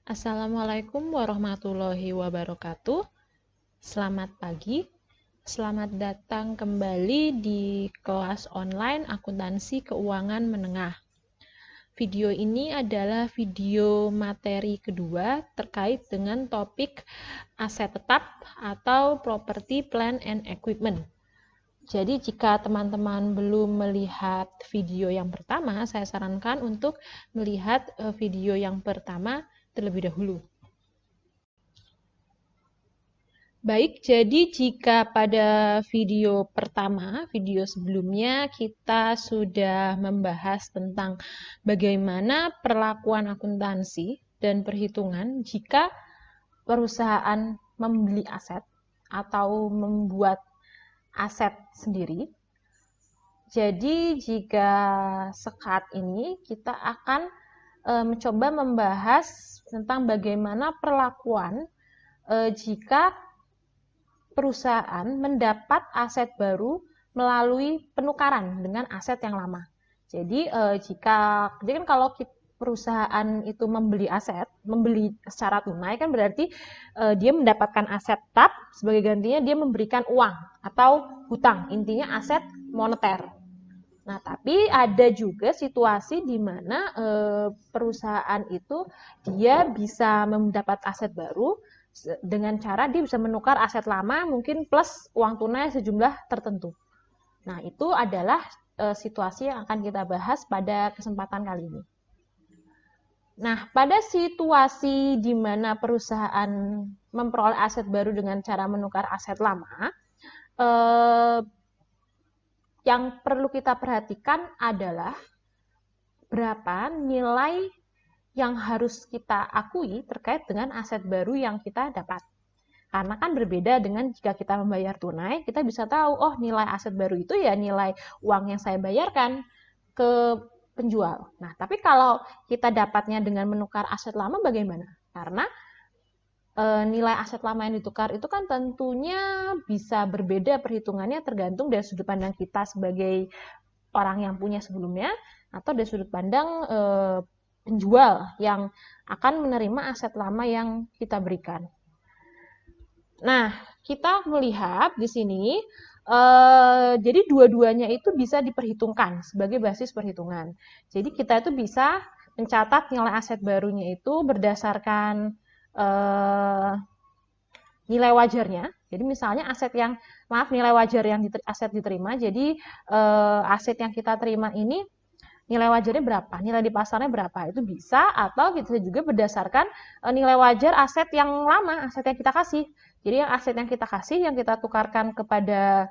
Assalamualaikum warahmatullahi wabarakatuh. Selamat pagi. Selamat datang kembali di kelas online akuntansi keuangan menengah. Video ini adalah video materi kedua terkait dengan topik aset tetap atau property, plant and equipment. Jadi jika teman-teman belum melihat video yang pertama, saya sarankan untuk melihat video yang pertama terlebih dahulu. Baik, jadi jika pada video pertama, video sebelumnya kita sudah membahas tentang bagaimana perlakuan akuntansi dan perhitungan jika perusahaan membeli aset atau membuat aset sendiri. Jadi jika saat ini kita akan mencoba membahas tentang bagaimana perlakuan jika perusahaan mendapat aset baru melalui penukaran dengan aset yang lama. Jadi jadi kan kalau perusahaan itu membeli aset, membeli secara tunai kan berarti dia mendapatkan aset tetap, sebagai gantinya dia memberikan uang atau hutang, intinya aset moneter. Nah, tapi ada juga situasi di mana perusahaan itu dia bisa mendapat aset baru dengan cara dia bisa menukar aset lama mungkin plus uang tunai sejumlah tertentu. Nah, itu adalah situasi yang akan kita bahas pada kesempatan kali ini. Nah, pada situasi di mana perusahaan memperoleh aset baru dengan cara menukar aset lama, yang perlu kita perhatikan adalah berapa nilai yang harus kita akui terkait dengan aset baru yang kita dapat. Karena kan berbeda dengan jika kita membayar tunai, kita bisa tahu, oh nilai aset baru itu ya nilai uang yang saya bayarkan ke penjual. Nah, tapi kalau kita dapatnya dengan menukar aset lama bagaimana? Karena nilai aset lama yang ditukar itu kan tentunya bisa berbeda perhitungannya tergantung dari sudut pandang kita sebagai orang yang punya sebelumnya atau dari sudut pandang penjual yang akan menerima aset lama yang kita berikan. Nah, kita melihat di sini jadi dua-duanya itu bisa diperhitungkan sebagai basis perhitungan. Jadi kita itu bisa mencatat nilai aset barunya itu berdasarkan nilai wajarnya. Jadi misalnya nilai wajar yang aset diterima. Jadi aset yang kita terima ini nilai wajarnya berapa, nilai di pasarnya berapa, itu bisa, atau kita juga berdasarkan nilai wajar aset yang lama, aset yang kita kasih. Jadi yang aset yang kita kasih, yang kita tukarkan kepada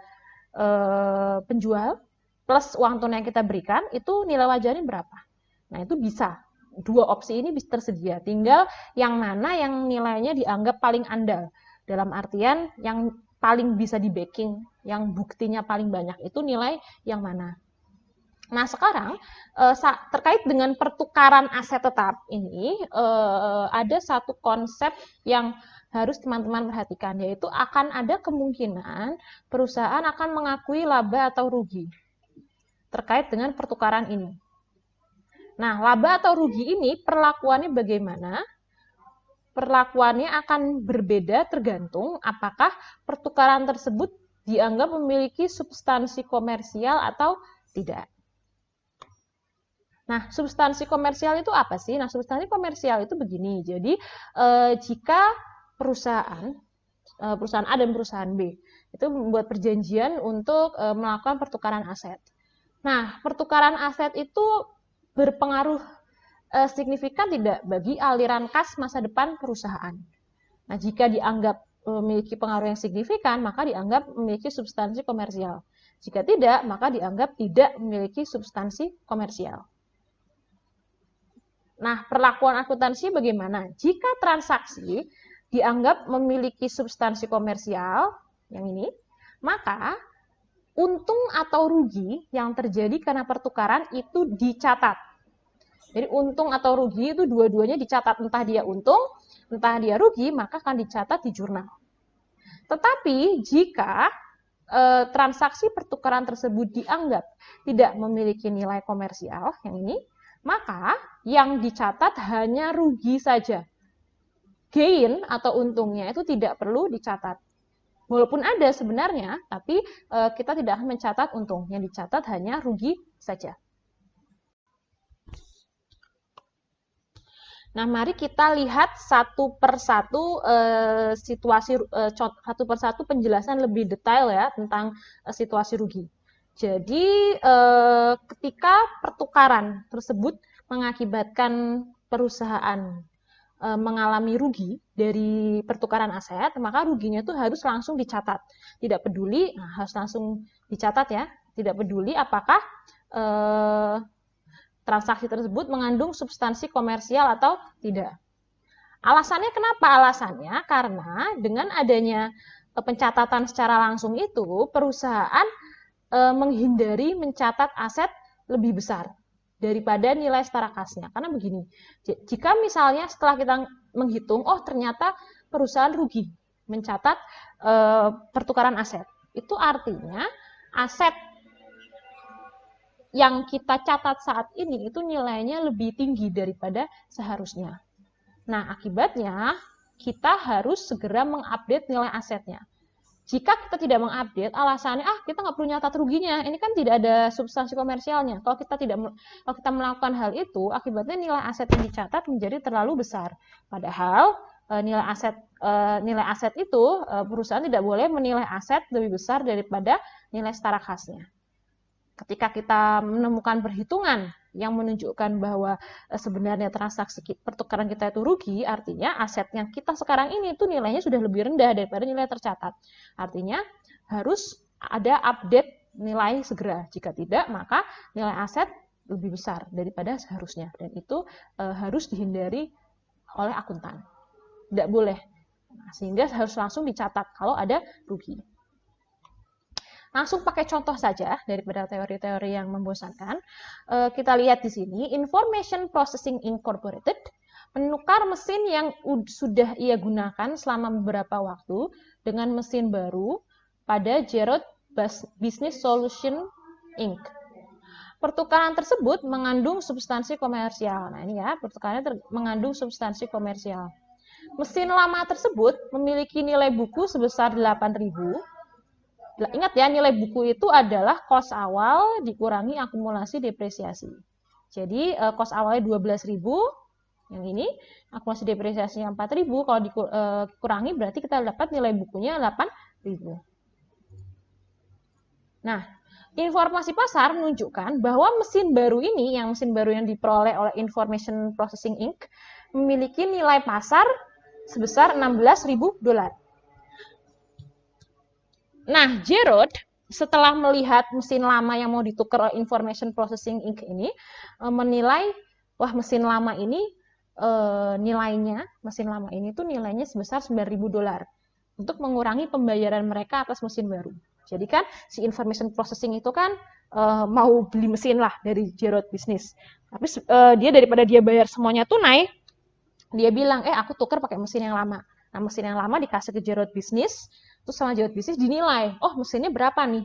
penjual, plus uang tunai yang kita berikan, itu nilai wajarnya berapa. Nah itu bisa, dua opsi ini bisa tersedia, tinggal yang mana yang nilainya dianggap paling andal, dalam artian yang paling bisa di backing, yang buktinya paling banyak, itu nilai yang mana. Nah, sekarang terkait dengan pertukaran aset tetap ini ada satu konsep yang harus teman-teman perhatikan, yaitu akan ada kemungkinan perusahaan akan mengakui laba atau rugi terkait dengan pertukaran ini. Nah, laba atau rugi ini perlakuannya bagaimana? Perlakuannya akan berbeda tergantung apakah pertukaran tersebut dianggap memiliki substansi komersial atau tidak. Nah, substansi komersial itu apa sih? Nah, substansi komersial itu begini. Jadi, jika perusahaan A dan perusahaan B itu membuat perjanjian untuk melakukan pertukaran aset. Nah, pertukaran aset itu berpengaruh signifikan tidak bagi aliran kas masa depan perusahaan. Nah, jika dianggap memiliki pengaruh yang signifikan, maka dianggap memiliki substansi komersial. Jika tidak, maka dianggap tidak memiliki substansi komersial. Nah, perlakuan akuntansi bagaimana? Jika transaksi dianggap memiliki substansi komersial, yang ini, maka untung atau rugi yang terjadi karena pertukaran itu dicatat. Jadi untung atau rugi itu dua-duanya dicatat, entah dia untung, entah dia rugi, maka akan dicatat di jurnal. Tetapi jika transaksi pertukaran tersebut dianggap tidak memiliki nilai komersial, yang ini, maka yang dicatat hanya rugi saja. gain atau untungnya itu tidak perlu dicatat. Walaupun ada sebenarnya, tapi kita tidak akan mencatat untung. Yang dicatat hanya rugi saja. Nah, mari kita lihat satu persatu satu persatu penjelasan lebih detail ya tentang situasi rugi. Jadi, ketika pertukaran tersebut mengakibatkan perusahaan mengalami rugi dari pertukaran aset, maka ruginya itu harus langsung dicatat. Tidak peduli, harus langsung dicatat ya. Tidak peduli apakah transaksi tersebut mengandung substansi komersial atau tidak. Alasannya kenapa? Alasannya karena dengan adanya pencatatan secara langsung itu, perusahaan menghindari mencatat aset lebih besar daripada nilai setara kasnya. Karena begini, jika misalnya setelah kita menghitung, oh ternyata perusahaan rugi mencatat pertukaran aset, itu artinya aset yang kita catat saat ini itu nilainya lebih tinggi daripada seharusnya. Nah, akibatnya kita harus segera mengupdate nilai asetnya. Jika kita tidak mengupdate, alasannya kita nggak perlu nyatat ruginya, ini kan tidak ada substansi komersialnya. Kalau kita melakukan hal itu, akibatnya nilai aset yang dicatat menjadi terlalu besar. Padahal nilai aset itu perusahaan tidak boleh menilai aset lebih besar daripada nilai setara kasnya. Ketika kita menemukan perhitungan yang menunjukkan bahwa sebenarnya transaksi pertukaran kita itu rugi, artinya aset yang kita sekarang ini itu nilainya sudah lebih rendah daripada nilai tercatat. Artinya harus ada update nilai segera. Jika tidak, maka nilai aset lebih besar daripada seharusnya. Dan itu harus dihindari oleh akuntan. Tidak boleh. Sehingga harus langsung dicatat kalau ada rugi. Langsung pakai contoh saja daripada teori-teori yang membosankan. Kita lihat di sini, Information Processing Incorporated menukar mesin yang sudah ia gunakan selama beberapa waktu dengan mesin baru pada Gerard Business Solution Inc. Pertukaran tersebut mengandung substansi komersial. Nah ini ya, pertukarannya mengandung substansi komersial. Mesin lama tersebut memiliki nilai buku sebesar 8.000. Ingat ya, nilai buku itu adalah kos awal dikurangi akumulasi depresiasi. Jadi, kos awalnya 12.000, yang ini, akumulasi depresiasinya 4.000, kalau dikurangi berarti kita dapat nilai bukunya 8.000. Nah, informasi pasar menunjukkan bahwa mesin baru yang diperoleh oleh Information Processing Inc. memiliki nilai pasar sebesar $16.000. Nah, Gerard setelah melihat mesin lama yang mau ditukar oleh Information Processing Inc. ini menilai, wah mesin lama ini nilainya sebesar $9.000 untuk mengurangi pembayaran mereka atas mesin baru. Jadi kan si Information Processing itu kan mau beli mesin lah dari Gerard Business. Tapi daripada dia bayar semuanya tunai, dia bilang, aku tukar pakai mesin yang lama. Nah, mesin yang lama dikasih ke Gerard Business, terus sama Gerard Business dinilai, mesinnya berapa nih?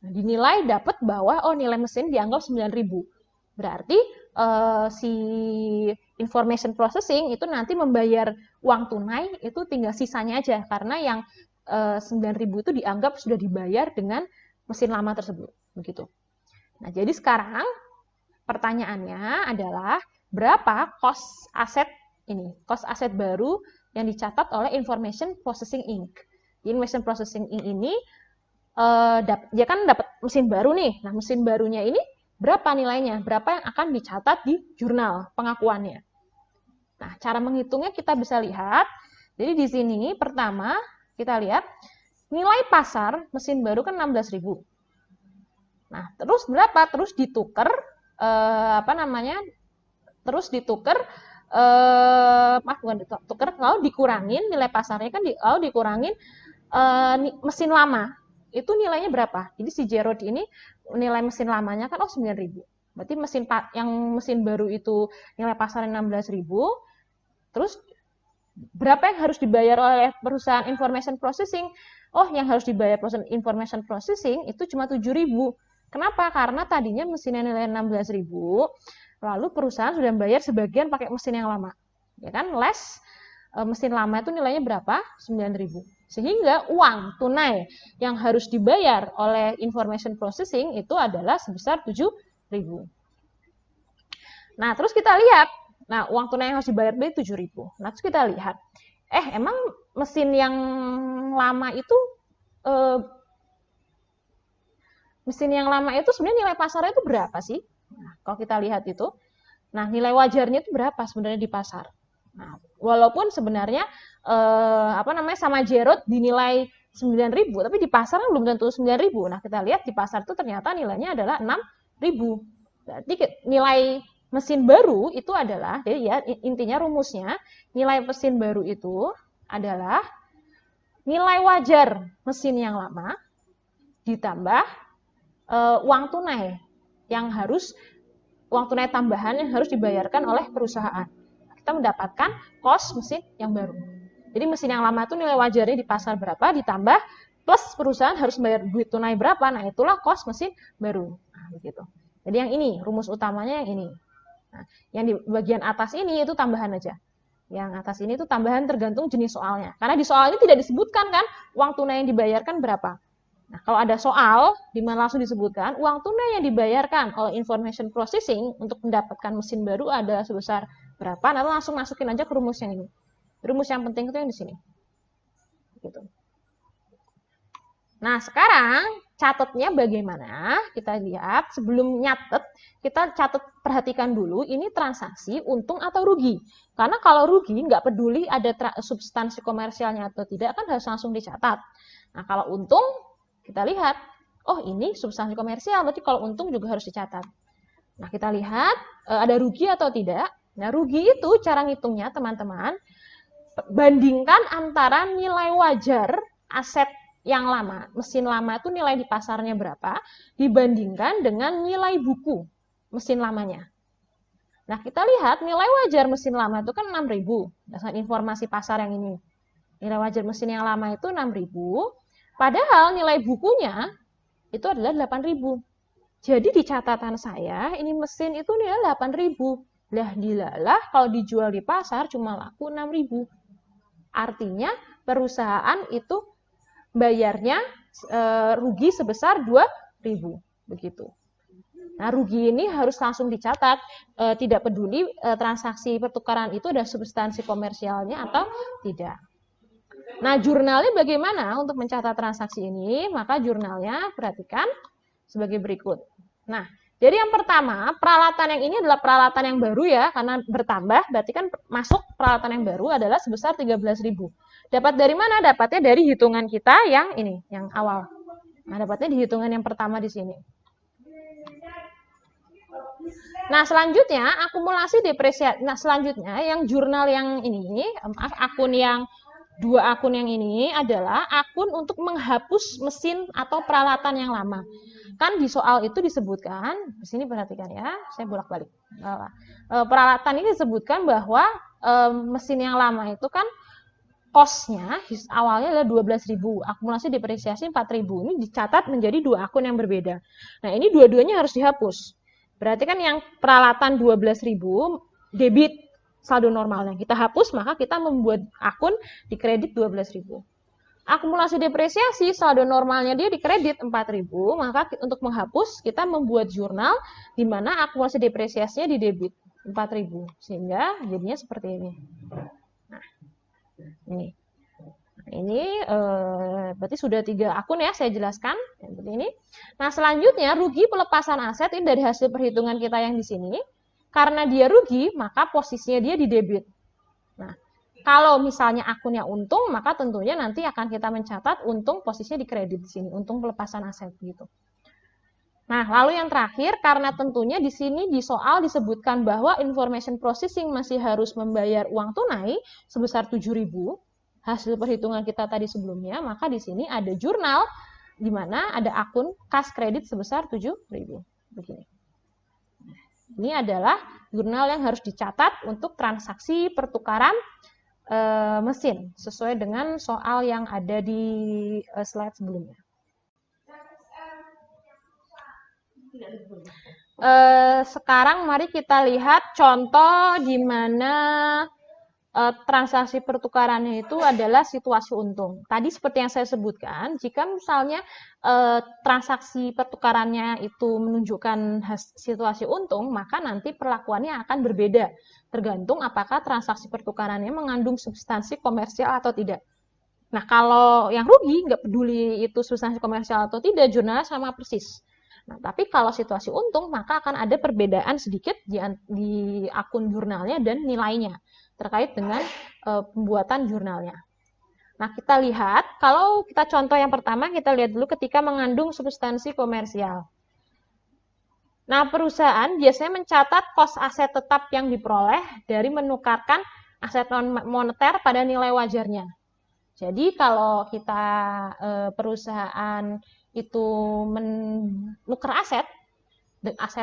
Nah, dinilai dapat bahwa nilai mesin dianggap 9.000. Berarti si Information Processing itu nanti membayar uang tunai itu tinggal sisanya aja, karena yang 9.000 itu dianggap sudah dibayar dengan mesin lama tersebut, begitu. Nah, jadi sekarang pertanyaannya adalah berapa kos aset baru yang dicatat oleh Information Processing Inc. Information Processing Inc. ini dia kan dapat mesin baru nih. Nah, mesin barunya ini berapa nilainya? Berapa yang akan dicatat di jurnal pengakuannya? Nah, cara menghitungnya kita bisa lihat. Jadi di sini pertama kita lihat nilai pasar mesin baru kan 16.000. Nah, terus berapa? Terus ditukar kalau dikurangin nilai pasarnya kan lalu dikurangin mesin lama. Itu nilainya berapa? Jadi si Gerard ini nilai mesin lamanya kan 9.000. Berarti mesin baru itu nilai pasarnya 16.000. Terus berapa yang harus dibayar oleh perusahaan Information Processing? Yang harus dibayar perusahaan Information Processing itu cuma 7.000. Kenapa? Karena tadinya mesinnya nilai 16.000, lalu perusahaan sudah membayar sebagian pakai mesin yang lama. Ya kan? Less mesin lama itu nilainya berapa? 9.000. Sehingga uang tunai yang harus dibayar oleh information processing itu adalah sebesar 7.000. Nah, terus kita lihat, nah uang tunai yang harus dibayar itu 7.000. Nah, terus kita lihat, emang mesin yang lama itu sebenarnya nilai pasarnya itu berapa sih? Nah, kalau kita lihat itu, nah nilai wajarnya itu berapa sebenarnya di pasar? Nah, walaupun sebenarnya sama Jerot dinilai 9.000, tapi di pasar kan belum tentu 9.000. Nah, kita lihat di pasar itu ternyata nilainya adalah 6.000. Berarti nilai mesin baru itu adalah, jadi ya intinya rumusnya, nilai mesin baru itu adalah nilai wajar mesin yang lama ditambah uang tunai tambahan yang harus dibayarkan oleh perusahaan. Kita mendapatkan cost mesin yang baru. Jadi mesin yang lama itu nilai wajarnya di pasar berapa ditambah plus perusahaan harus bayar duit tunai berapa. Nah, itulah cost mesin baru. Nah, begitu. Jadi yang ini rumus utamanya yang ini. Nah, yang di bagian atas ini itu tambahan aja. Yang atas ini itu tambahan tergantung jenis soalnya. Karena di soal ini tidak disebutkan kan uang tunai yang dibayarkan berapa. Nah, kalau ada soal di mana langsung disebutkan uang tunai yang dibayarkan oleh information processing untuk mendapatkan mesin baru ada sebesar berapa, nanti langsung masukin aja ke rumus yang ini. Rumus yang penting itu yang di sini. Gitu. Nah, sekarang catatnya bagaimana? Kita lihat sebelum nyatet, kita perhatikan dulu ini transaksi untung atau rugi. Karena kalau rugi nggak peduli ada substansi komersialnya atau tidak kan harus langsung dicatat. Nah, kalau untung kita lihat, oh ini substansi komersial, berarti kalau untung juga harus dicatat. Nah, kita lihat ada rugi atau tidak. Nah, rugi itu cara ngitungnya teman-teman, bandingkan antara nilai wajar aset yang lama, mesin lama itu nilai di pasarnya berapa, dibandingkan dengan nilai buku mesin lamanya. Nah, kita lihat nilai wajar mesin lama itu kan 6.000, berdasarkan informasi pasar yang ini. Nilai wajar mesin yang lama itu 6.000, padahal nilai bukunya itu adalah 8.000. Jadi di catatan saya, ini mesin itu nilai 8.000. Lah dilalah kalau dijual di pasar cuma laku 6.000. Artinya perusahaan itu bayarnya rugi sebesar 2.000. Begitu. Nah, rugi ini harus langsung dicatat, tidak peduli transaksi pertukaran itu ada substansi komersialnya atau tidak. Nah, jurnalnya bagaimana untuk mencatat transaksi ini? Maka jurnalnya perhatikan sebagai berikut. Nah, jadi yang pertama, peralatan yang ini adalah peralatan yang baru ya, karena bertambah, berarti kan masuk peralatan yang baru adalah sebesar 13.000. Dapat dari mana? Dapatnya dari hitungan kita yang ini, yang awal. Nah, dapatnya di hitungan yang pertama di sini. Nah, selanjutnya akumulasi depresiasi. Nah, selanjutnya yang jurnal yang ini, dua akun yang ini adalah akun untuk menghapus mesin atau peralatan yang lama. Kan di soal itu disebutkan, di sini perhatikan ya, saya bolak-balik. Peralatan ini disebutkan bahwa mesin yang lama itu kan cost-nya awalnya adalah 12.000, akumulasi depresiasi 4.000. Ini dicatat menjadi dua akun yang berbeda. Nah, ini dua-duanya harus dihapus. Berarti kan yang peralatan 12.000 debit saldo normalnya. Kita hapus, maka kita membuat akun di kredit 12.000. Akumulasi depresiasi, saldo normalnya dia di kredit 4.000, maka untuk menghapus, kita membuat jurnal di mana akumulasi depresiasinya di debit 4.000. Sehingga jadinya seperti ini. Nah, ini. Ini berarti sudah 3 akun ya, saya jelaskan. Seperti ini. Nah, selanjutnya rugi pelepasan aset ini dari hasil perhitungan kita yang di sini. Karena dia rugi, maka posisinya dia di debit. Nah, kalau misalnya akunnya untung, maka tentunya nanti akan kita mencatat untung posisinya di kredit di sini, untung pelepasan aset gitu. Nah, lalu yang terakhir, karena tentunya di sini di soal disebutkan bahwa information processing masih harus membayar uang tunai sebesar 7.000, hasil perhitungan kita tadi sebelumnya, maka di sini ada jurnal di mana ada akun kas kredit sebesar 7.000. Begini. Ini adalah jurnal yang harus dicatat untuk transaksi pertukaran mesin sesuai dengan soal yang ada di slide sebelumnya. Sekarang mari kita lihat contoh di mana transaksi pertukarannya itu adalah situasi untung. Tadi seperti yang saya sebutkan, jika misalnya transaksi pertukarannya itu menunjukkan situasi untung, maka nanti perlakuannya akan berbeda, tergantung apakah transaksi pertukarannya mengandung substansi komersial atau tidak. Nah, kalau yang rugi, nggak peduli itu substansi komersial atau tidak, jurnalnya sama persis. Nah, tapi kalau situasi untung, maka akan ada perbedaan sedikit di akun jurnalnya dan nilainya terkait dengan pembuatan jurnalnya. Nah, kita lihat, kalau kita contoh yang pertama, kita lihat dulu ketika mengandung substansi komersial. Nah, perusahaan biasanya mencatat kos aset tetap yang diperoleh dari menukarkan aset non-moneter pada nilai wajarnya. Jadi, kalau kita perusahaan itu menukar aset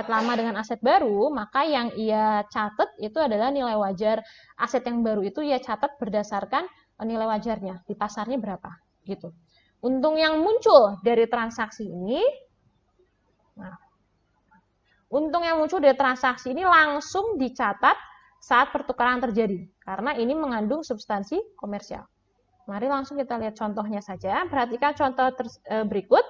lama dengan aset baru, maka yang ia catat itu adalah nilai wajar aset yang baru itu ia catat berdasarkan nilai wajarnya, di pasarnya berapa, gitu. Untung yang muncul dari transaksi ini, langsung dicatat saat pertukaran terjadi, karena ini mengandung substansi komersial. Mari langsung kita lihat contohnya saja. Perhatikan contoh berikut.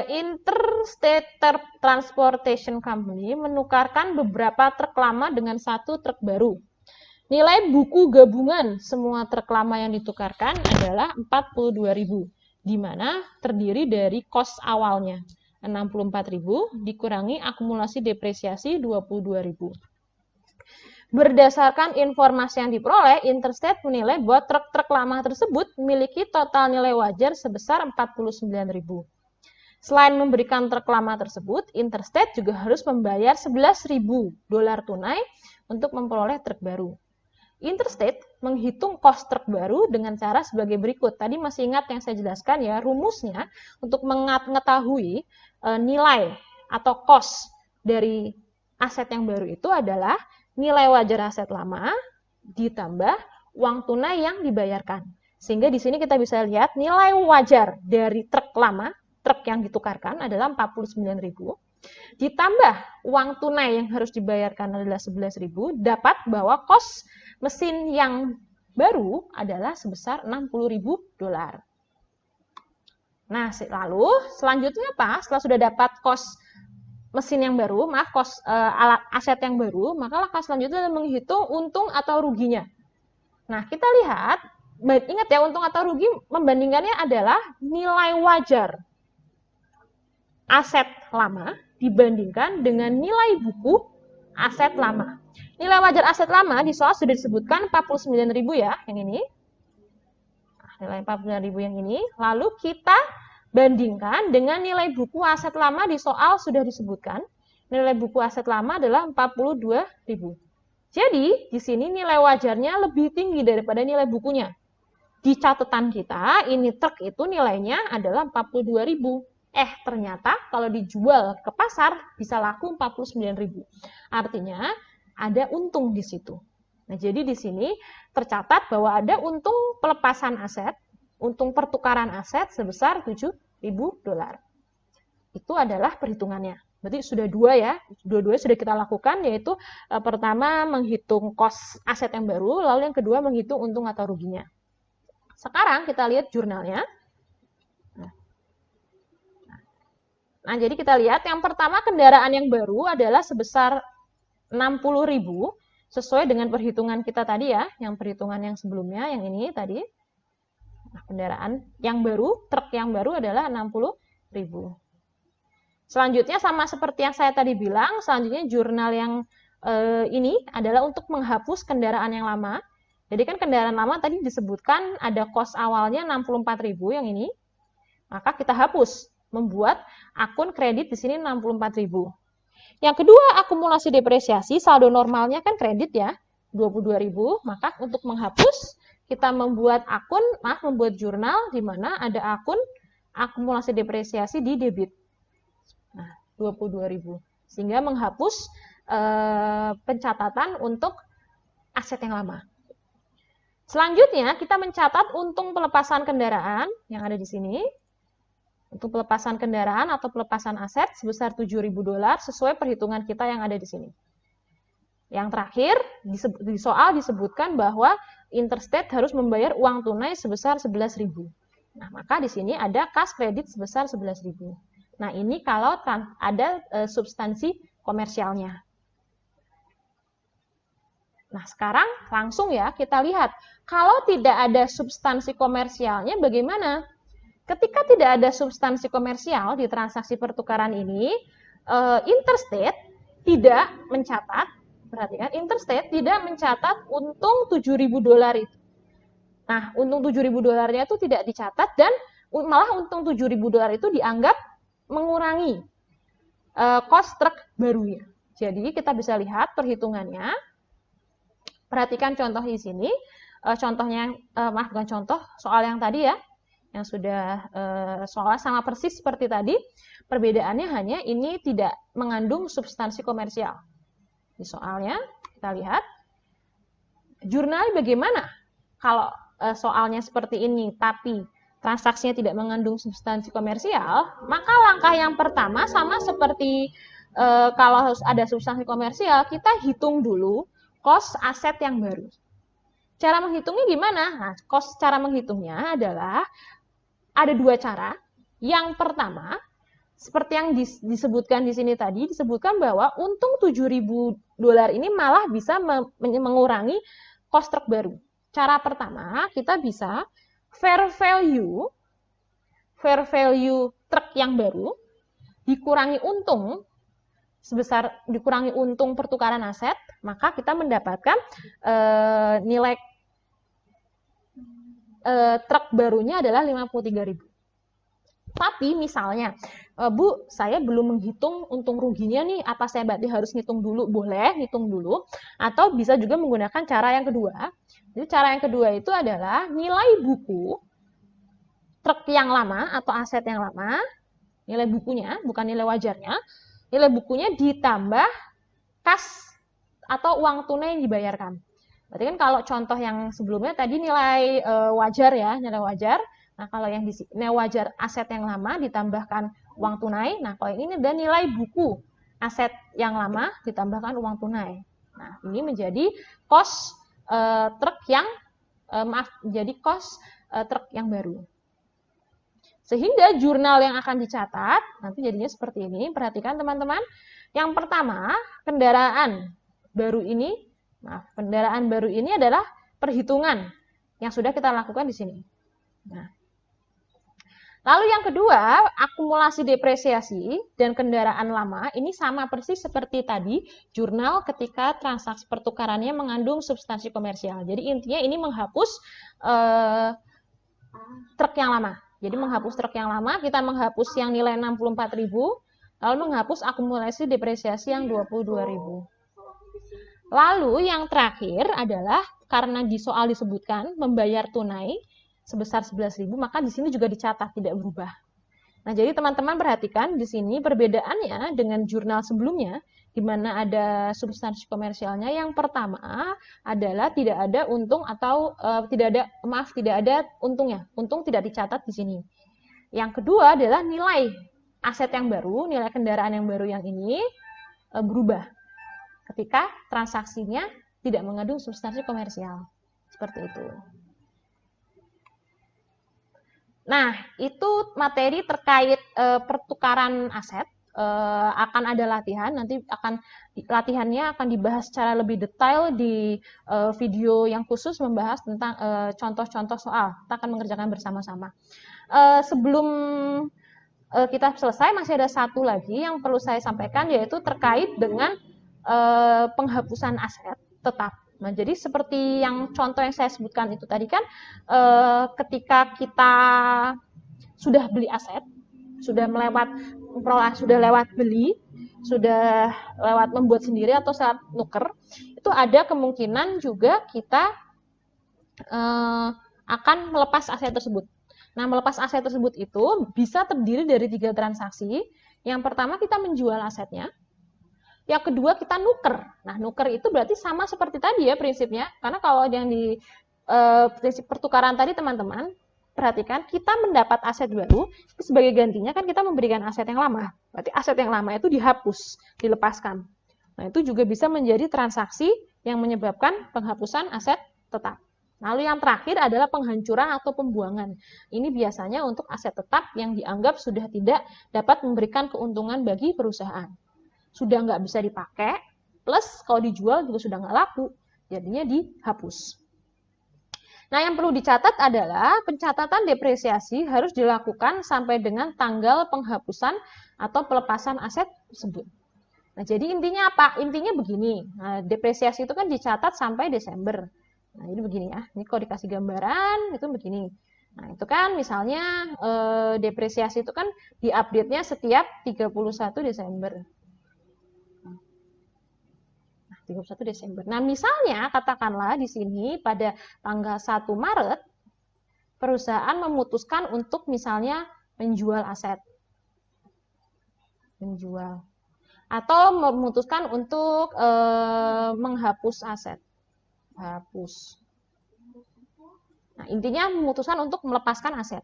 Interstate Transportation Company menukarkan beberapa truk lama dengan satu truk baru. Nilai buku gabungan semua truk lama yang ditukarkan adalah 42.000, di mana terdiri dari kos awalnya 64.000 dikurangi akumulasi depresiasi 22.000. Berdasarkan informasi yang diperoleh, Interstate menilai bahwa truk-truk lama tersebut memiliki total nilai wajar sebesar 49.000. Selain memberikan truk lama tersebut, Interstate juga harus membayar 11.000 dolar tunai untuk memperoleh truk baru. Interstate menghitung kos truk baru dengan cara sebagai berikut. Tadi masih ingat yang saya jelaskan ya, rumusnya untuk mengetahui nilai atau kos dari aset yang baru itu adalah nilai wajar aset lama ditambah uang tunai yang dibayarkan. Sehingga di sini kita bisa lihat nilai wajar dari truk lama, truk yang ditukarkan adalah 49.000, ditambah uang tunai yang harus dibayarkan adalah 11.000, dapat bahwa kos mesin yang baru adalah sebesar 60.000 dolar. Nah, lalu selanjutnya apa? Setelah sudah dapat kos mesin yang baru, kos alat aset yang baru, maka langkah selanjutnya adalah menghitung untung atau ruginya. Nah, kita lihat, ingat ya, untung atau rugi membandingkannya adalah nilai wajar aset lama dibandingkan dengan nilai buku aset lama. Nilai wajar aset lama di soal sudah disebutkan 49.000 ya, yang ini. Nah, nilai 49.000 yang ini. Lalu kita bandingkan dengan nilai buku aset lama di soal sudah disebutkan. Nilai buku aset lama adalah 42.000. Jadi, di sini nilai wajarnya lebih tinggi daripada nilai bukunya. Di catatan kita, ini truk itu nilainya adalah 42.000. Ternyata kalau dijual ke pasar bisa laku 49.000. Artinya, ada untung di situ. Nah, jadi di sini tercatat bahwa ada untung pelepasan aset, untung pertukaran aset sebesar 7.000 dolar. Itu adalah perhitungannya. Berarti sudah dua ya, dua-duanya sudah kita lakukan, yaitu pertama menghitung kos aset yang baru, lalu yang kedua menghitung untung atau ruginya. Sekarang kita lihat jurnalnya. Nah, jadi kita lihat yang pertama kendaraan yang baru adalah sebesar 60.000 sesuai dengan perhitungan kita tadi ya, yang perhitungan yang sebelumnya, yang ini tadi. Nah, kendaraan yang baru, truk yang baru adalah 60.000. Selanjutnya sama seperti yang saya tadi bilang, selanjutnya jurnal yang ini adalah untuk menghapus kendaraan yang lama. Jadi kan kendaraan lama tadi disebutkan ada kos awalnya 64.000 yang ini. Maka kita hapus, membuat akun kredit di sini 64.000. Yang kedua, akumulasi depresiasi, saldo normalnya kan kredit ya, 22.000. Maka untuk menghapus, kita membuat jurnal di mana ada akun akumulasi depresiasi di debit. Nah, 22.000. Sehingga menghapus pencatatan untuk aset yang lama. Selanjutnya, kita mencatat untung pelepasan kendaraan yang ada di sini. Untuk pelepasan kendaraan atau pelepasan aset sebesar 7.000 dolar sesuai perhitungan kita yang ada di sini. Yang terakhir, di soal disebutkan bahwa interstate harus membayar uang tunai sebesar 11.000. Nah, maka di sini ada kas kredit sebesar 11.000. Nah, ini kalau ada substansi komersialnya. Nah, sekarang langsung ya kita lihat. Kalau tidak ada substansi komersialnya bagaimana? Ketika tidak ada substansi komersial di transaksi pertukaran ini, interstate tidak mencatat, perhatikan, interstate tidak mencatat untung $7.000 itu. Nah, untung $7.000 itu tidak dicatat dan malah untung $7.000 itu dianggap mengurangi cost truk barunya. Jadi kita bisa lihat perhitungannya. Perhatikan contoh di sini. Contohnya, bukan contoh, soal yang tadi ya, yang sudah soal sama persis seperti tadi. Perbedaannya hanya ini tidak mengandung substansi komersial. Di soalnya kita lihat jurnal bagaimana kalau soalnya seperti ini tapi transaksinya tidak mengandung substansi komersial, maka langkah yang pertama sama seperti kalau harus ada substansi komersial, kita hitung dulu cost aset yang baru. Cara menghitungnya gimana? Nah, cara menghitungnya adalah ada dua cara. Yang pertama, seperti yang disebutkan di sini tadi, disebutkan bahwa untung $7.000 ini malah bisa mengurangi cost truk baru. Cara pertama, kita bisa fair value truk yang baru dikurangi untung dikurangi untung pertukaran aset, maka kita mendapatkan nilai truk barunya adalah 53.000. Tapi misalnya, Bu, saya belum menghitung untung ruginya nih, apa saya berarti harus ngitung dulu? Boleh ngitung dulu, atau bisa juga menggunakan cara yang kedua. Jadi cara yang kedua itu adalah nilai buku truk yang lama atau aset yang lama, nilai bukunya, bukan nilai wajarnya, nilai bukunya ditambah kas atau uang tunai yang dibayarkan. Berarti kan kalau contoh yang sebelumnya tadi nilai wajar ya, nilai wajar. Nah, kalau yang di nilai wajar aset yang lama ditambahkan uang tunai. Nah, kalau ini ada nilai buku aset yang lama ditambahkan uang tunai. Nah, ini menjadi cost truk yang truk yang baru. Sehingga jurnal yang akan dicatat nanti jadinya seperti ini. Perhatikan teman-teman. Yang pertama, kendaraan baru ini adalah perhitungan yang sudah kita lakukan di sini. Nah, lalu yang kedua, akumulasi depresiasi dan kendaraan lama ini sama persis seperti tadi jurnal ketika transaksi pertukarannya mengandung substansi komersial. Jadi intinya ini menghapus truk yang lama. Jadi menghapus truk yang lama, kita menghapus yang nilai 64.000, lalu menghapus akumulasi depresiasi yang 22.000. Lalu yang terakhir adalah karena di soal disebutkan membayar tunai sebesar 11.000, maka di sini juga dicatat tidak berubah. Nah, jadi teman-teman perhatikan di sini perbedaannya dengan jurnal sebelumnya di mana ada substansi komersialnya. Yang pertama adalah tidak ada untung atau tidak ada untungnya. Untung tidak dicatat di sini. Yang kedua adalah nilai aset yang baru, nilai kendaraan yang baru yang ini berubah ketika transaksinya tidak mengandung substansi komersial. Seperti itu. Nah, itu materi terkait pertukaran aset. Akan ada latihan, nanti latihannya akan dibahas secara lebih detail di video yang khusus membahas tentang contoh-contoh soal. Kita akan mengerjakan bersama-sama. Sebelum kita selesai, masih ada satu lagi yang perlu saya sampaikan, yaitu terkait dengan penghapusan aset tetap. Nah, jadi seperti yang contoh yang saya sebutkan itu tadi kan, ketika kita sudah beli aset, sudah lewat beli, sudah lewat membuat sendiri atau saat nuker, itu ada kemungkinan juga kita akan melepas aset tersebut. Nah, melepas aset tersebut itu bisa terdiri dari 3 transaksi. Yang pertama kita menjual asetnya. Yang kedua kita nuker. Nah, nuker itu berarti sama seperti tadi ya prinsipnya. Karena kalau yang di prinsip pertukaran tadi teman-teman, perhatikan, kita mendapat aset baru, sebagai gantinya kan kita memberikan aset yang lama. Berarti aset yang lama itu dihapus, dilepaskan. Nah, itu juga bisa menjadi transaksi yang menyebabkan penghapusan aset tetap. Lalu yang terakhir adalah penghancuran atau pembuangan. Ini biasanya untuk aset tetap yang dianggap sudah tidak dapat memberikan keuntungan bagi perusahaan. Sudah nggak bisa dipakai, plus kalau dijual juga sudah nggak laku, jadinya dihapus. Nah, yang perlu dicatat adalah pencatatan depresiasi harus dilakukan sampai dengan tanggal penghapusan atau pelepasan aset tersebut. Nah, jadi intinya apa? Intinya begini, nah, depresiasi itu kan dicatat sampai Desember. Nah, ini begini ya, ini kalau dikasih gambaran, itu begini. Nah, itu kan misalnya depresiasi itu kan diupdate-nya setiap 31 Desember. Nah, 31 Desember. Nah, misalnya katakanlah di sini pada tanggal 1 Maret, perusahaan memutuskan untuk misalnya menjual aset. Menjual. Atau memutuskan untuk menghapus aset. Hapus. Nah, intinya memutuskan untuk melepaskan aset.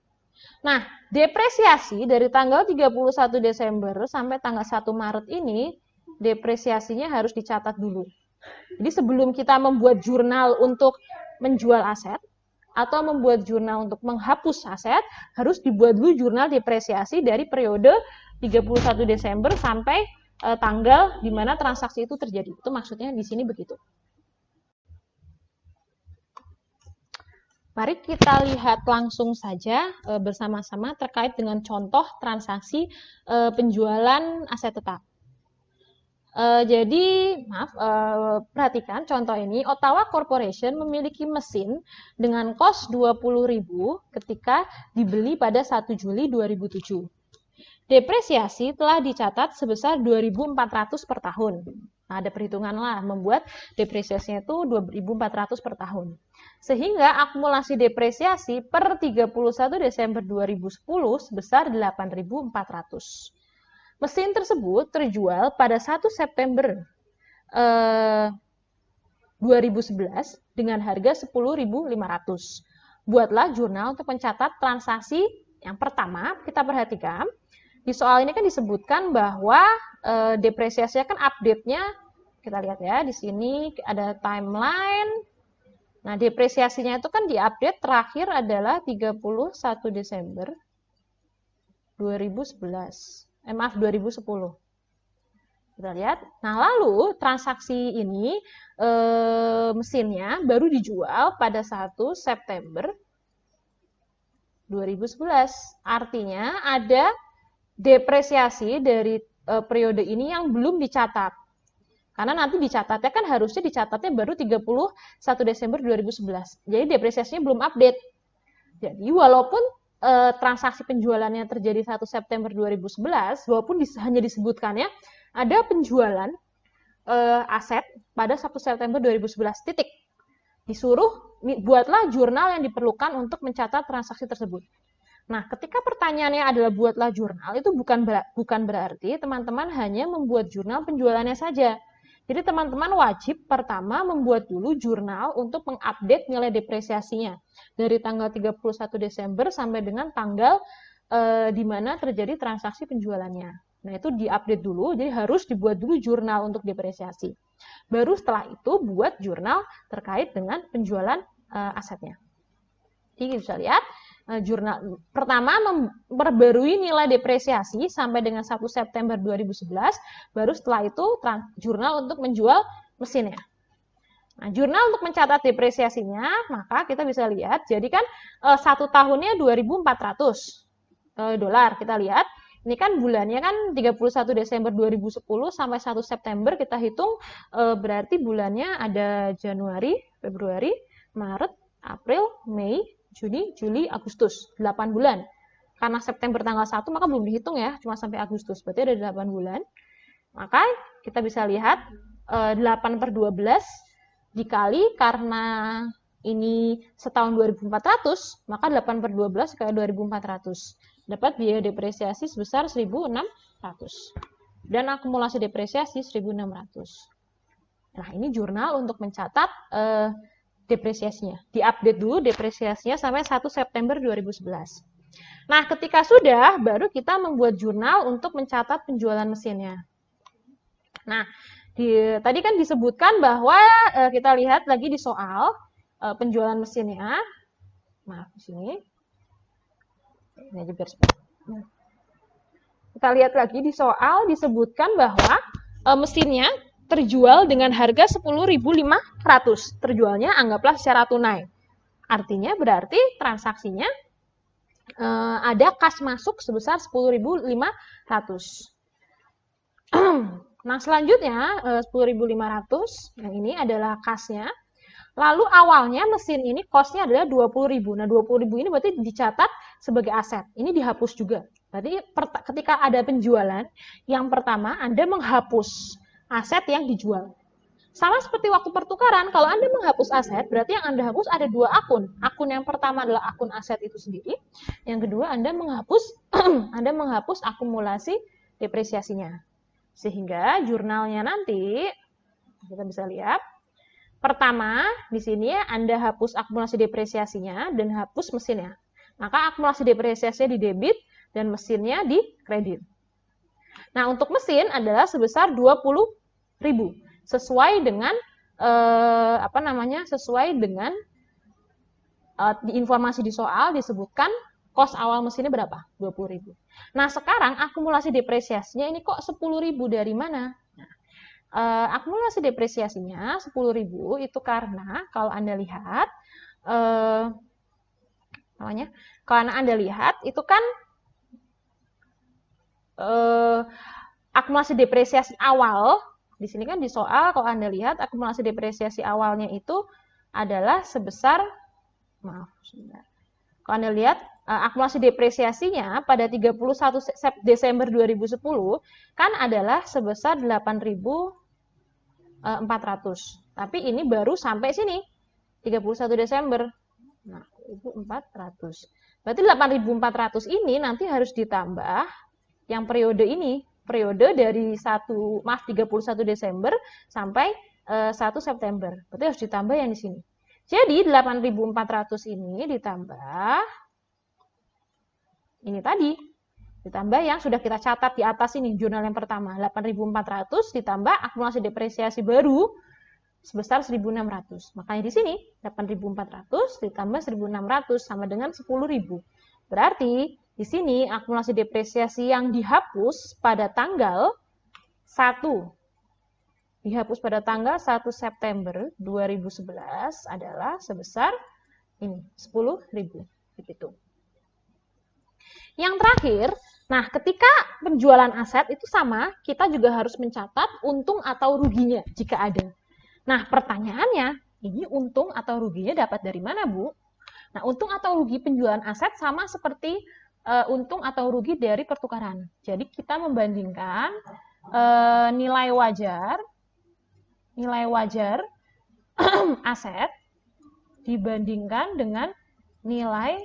Nah, depresiasi dari tanggal 31 Desember sampai tanggal 1 Maret ini, depresiasinya harus dicatat dulu. Jadi sebelum kita membuat jurnal untuk menjual aset, atau membuat jurnal untuk menghapus aset, harus dibuat dulu jurnal depresiasi dari periode 31 Desember sampai tanggal di mana transaksi itu terjadi. Itu maksudnya di sini begitu. Mari kita lihat langsung saja bersama-sama terkait dengan contoh transaksi penjualan aset tetap. Jadi, perhatikan contoh ini, Ottawa Corporation memiliki mesin dengan kos 20.000 ketika dibeli pada 1 Juli 2007. Depresiasi telah dicatat sebesar 2.400 per tahun. Nah, ada perhitungan lah, membuat depresiasinya itu 2.400 per tahun. Sehingga akumulasi depresiasi per 31 Desember 2010 sebesar 8.400. Mesin tersebut terjual pada 1 September 2011 dengan harga 10.500. Buatlah jurnal untuk mencatat transaksi yang pertama. Kita perhatikan, di soal ini kan disebutkan bahwa depresiasinya kan update-nya, kita lihat ya, di sini ada timeline. Nah, depresiasinya itu kan diupdate terakhir adalah 31 Desember 2011. 2010. Kita lihat. Nah, lalu transaksi ini mesinnya baru dijual pada 1 September 2011. Artinya ada depresiasi dari periode ini yang belum dicatat. Karena nanti dicatatnya kan harusnya dicatatnya baru 31 Desember 2011. Jadi depresiasinya belum update. Jadi walaupun transaksi penjualannya terjadi 1 September 2011, walaupun hanya disebutkannya ada penjualan aset pada 1 September 2011, titik. Disuruh buatlah jurnal yang diperlukan untuk mencatat transaksi tersebut. Nah, ketika pertanyaannya adalah buatlah jurnal, itu bukan berarti teman-teman hanya membuat jurnal penjualannya saja. Jadi teman-teman wajib pertama membuat dulu jurnal untuk mengupdate nilai depresiasinya dari tanggal 31 Desember sampai dengan tanggal di mana terjadi transaksi penjualannya. Nah, itu diupdate dulu, jadi harus dibuat dulu jurnal untuk depresiasi. Baru setelah itu buat jurnal terkait dengan penjualan asetnya. Jadi bisa lihat, jurnal pertama memperbarui nilai depresiasi sampai dengan 1 September 2011, baru setelah itu jurnal untuk menjual mesinnya. Nah, jurnal untuk mencatat depresiasinya, maka kita bisa lihat, jadi kan 1 tahunnya 2.400 dolar, kita lihat. Ini kan bulannya kan 31 Desember 2010 sampai 1 September, kita hitung berarti bulannya ada Januari, Februari, Maret, April, Mei, Juni, Juli, Agustus, 8 bulan. Karena September tanggal 1, maka belum dihitung ya, cuma sampai Agustus, berarti ada 8 bulan. Maka kita bisa lihat 8 per 12 dikali karena ini setahun 2.400, maka 8 per 12 kali 2.400. Dapat biaya depresiasi sebesar 1.600. Dan akumulasi depresiasi 1.600. Nah, ini jurnal untuk mencatat depresiasinya. Diupdate dulu depresiasinya sampai 1 September 2011. Nah, ketika sudah, baru kita membuat jurnal untuk mencatat penjualan mesinnya. Nah, Tadi kan disebutkan bahwa kita lihat lagi di soal penjualan mesinnya. Maaf di sini. Ini aja biar cepat. Kita lihat lagi di soal disebutkan bahwa mesinnya terjual dengan harga 10.500. Terjualnya anggaplah secara tunai. Artinya berarti transaksinya ada kas masuk sebesar 10.500. Nah, selanjutnya 10.500 yang ini adalah kasnya. Lalu awalnya mesin ini cost-nya adalah 20.000. Nah, 20.000 ini berarti dicatat sebagai aset. Ini dihapus juga. Berarti ketika ada penjualan, yang pertama Anda menghapus aset yang dijual. Sama seperti waktu pertukaran, kalau Anda menghapus aset, berarti yang Anda hapus ada dua akun. Akun yang pertama adalah akun aset itu sendiri. Yang kedua, Anda menghapus akumulasi depresiasinya. Sehingga jurnalnya nanti, kita bisa lihat, pertama, di sini Anda hapus akumulasi depresiasinya dan hapus mesinnya. Maka akumulasi depresiasinya di debit dan mesinnya di kredit. Nah, untuk mesin adalah sebesar 20.000. Sesuai dengan di informasi di soal disebutkan kos awal mesinnya berapa? 20.000. Nah, sekarang akumulasi depresiasinya ini kok 10.000 dari mana? Nah, akumulasi depresiasinya 10.000 itu karena kalau Anda lihat kalau Anda lihat itu kan akumulasi depresiasi awal di sini kan di soal kalau Anda lihat akumulasi depresiasi awalnya itu adalah sebesar kalau Anda lihat akumulasi depresiasinya pada 31 Desember 2010 kan adalah sebesar 8.400. Tapi ini baru sampai sini 31 Desember. Nah, itu 400. Berarti 8.400 ini nanti harus ditambah yang periode ini, periode dari 31 Desember sampai 1 September. Berarti harus ditambah yang di sini. Jadi 8.400 ini ditambah ini tadi. Ditambah yang sudah kita catat di atas ini, jurnal yang pertama. 8.400 ditambah akumulasi depresiasi baru sebesar 1.600. Makanya di sini 8.400 ditambah 1.600 sama dengan 10.000. Berarti di sini akumulasi depresiasi yang dihapus pada tanggal 1 September 2011 adalah sebesar ini 10.000 gitu. Yang terakhir, nah ketika penjualan aset itu sama, kita juga harus mencatat untung atau ruginya jika ada. Nah, pertanyaannya, ini untung atau ruginya dapat dari mana, Bu? Nah, untung atau rugi penjualan aset sama seperti untung atau rugi dari pertukaran. Jadi, kita membandingkan nilai wajar aset dibandingkan dengan nilai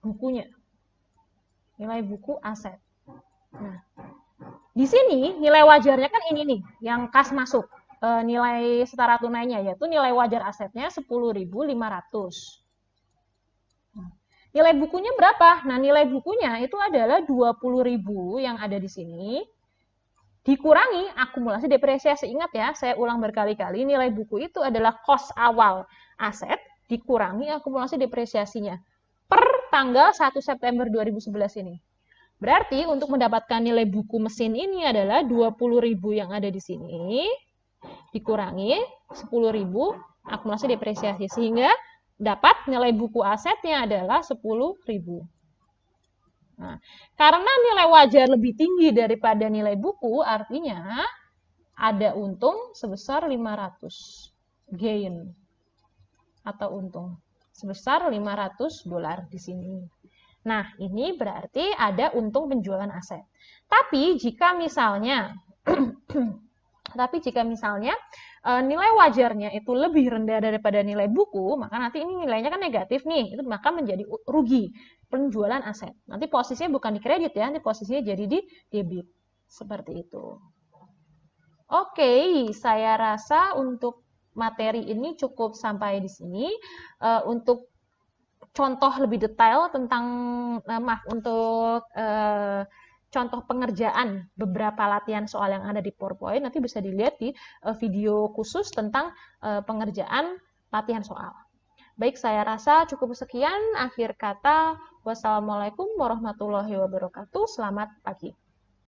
bukunya. Nilai buku aset. Nah, di sini nilai wajarnya kan ini nih, yang kas masuk. Nilai setara tunainya yaitu nilai wajar asetnya 10.500. Nilai bukunya berapa? Nah, nilai bukunya itu adalah 20.000 yang ada di sini dikurangi akumulasi depresiasi. Ingat ya, saya ulang berkali-kali, nilai buku itu adalah kos awal aset dikurangi akumulasi depresiasinya per tanggal 1 September 2011 ini. Berarti untuk mendapatkan nilai buku mesin ini adalah 20.000 yang ada di sini dikurangi 10.000 akumulasi depresiasi sehingga dapat nilai buku asetnya adalah 10.000. Nah, karena nilai wajar lebih tinggi daripada nilai buku, artinya ada untung sebesar 500 gain atau untung sebesar $500 di sini. Nah, ini berarti ada untung penjualan aset. Tapi jika misalnya nilai wajarnya itu lebih rendah daripada nilai buku, maka nanti ini nilainya kan negatif nih, itu maka menjadi rugi penjualan aset. Nanti posisinya bukan di kredit ya, nanti posisinya jadi di debit. Seperti itu. Oke, saya rasa untuk materi ini cukup sampai di sini. Untuk contoh lebih detail tentang contoh pengerjaan beberapa latihan soal yang ada di PowerPoint, nanti bisa dilihat di video khusus tentang pengerjaan latihan soal. Baik, saya rasa cukup sekian. Akhir kata, wassalamualaikum warahmatullahi wabarakatuh. Selamat pagi.